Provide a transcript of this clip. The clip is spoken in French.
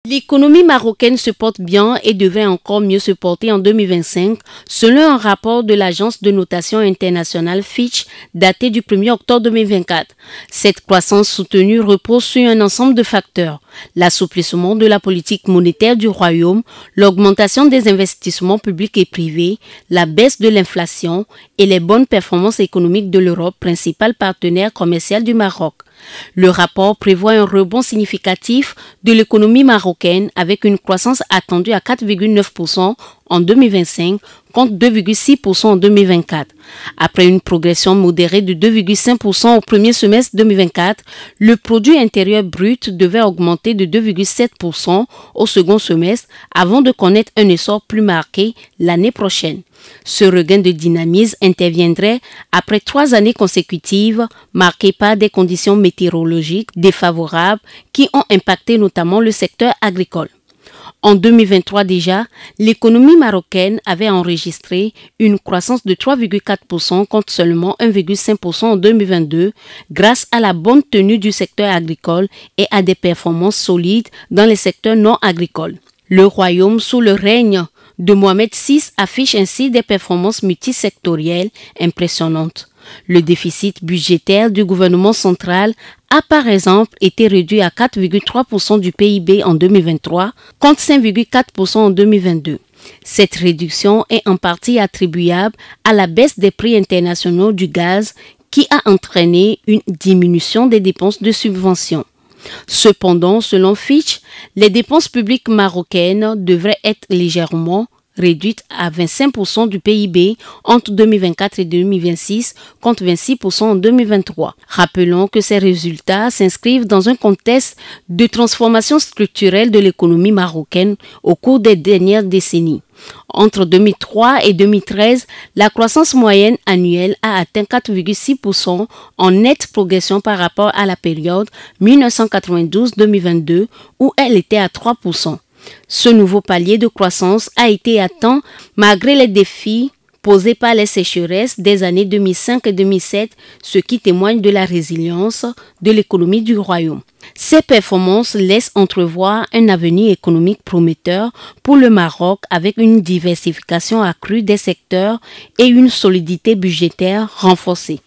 L'économie marocaine se porte bien et devrait encore mieux se porter en 2025, selon un rapport de l'agence de notation internationale Fitch daté du 1er octobre 2024. Cette croissance soutenue repose sur un ensemble de facteurs: l'assouplissement de la politique monétaire du Royaume, l'augmentation des investissements publics et privés, la baisse de l'inflation et les bonnes performances économiques de l'Europe, principal partenaire commercial du Maroc. Le rapport prévoit un rebond significatif de l'économie marocaine avec une croissance attendue à 4,9% en 2025 contre 2,6% en 2024. Après une progression modérée de 2,5% au premier semestre 2024, le produit intérieur brut devait augmenter de 2,7% au second semestre avant de connaître un essor plus marqué l'année prochaine. Ce regain de dynamisme interviendrait après 3 années consécutives marquées par des conditions météorologiques défavorables qui ont impacté notamment le secteur agricole. En 2023 déjà, l'économie marocaine avait enregistré une croissance de 3,4% contre seulement 1,5% en 2022 grâce à la bonne tenue du secteur agricole et à des performances solides dans les secteurs non agricoles. Le Royaume, sous le règne de Mohamed VI, affiche ainsi des performances multisectorielles impressionnantes. Le déficit budgétaire du gouvernement central a par exemple été réduit à 4,3% du PIB en 2023 contre 5,4% en 2022. Cette réduction est en partie attribuable à la baisse des prix internationaux du gaz qui a entraîné une diminution des dépenses de subvention. Cependant, selon Fitch, les dépenses publiques marocaines devraient être légèrement réduite à 25% du PIB entre 2024 et 2026 contre 26% en 2023. Rappelons que ces résultats s'inscrivent dans un contexte de transformation structurelle de l'économie marocaine au cours des dernières décennies. Entre 2003 et 2013, la croissance moyenne annuelle a atteint 4,6% en nette progression par rapport à la période 1992-2022 où elle était à 3%. Ce nouveau palier de croissance a été atteint malgré les défis posés par les sécheresses des années 2005 et 2007, ce qui témoigne de la résilience de l'économie du Royaume. Ces performances laissent entrevoir un avenir économique prometteur pour le Maroc avec une diversification accrue des secteurs et une solidité budgétaire renforcée.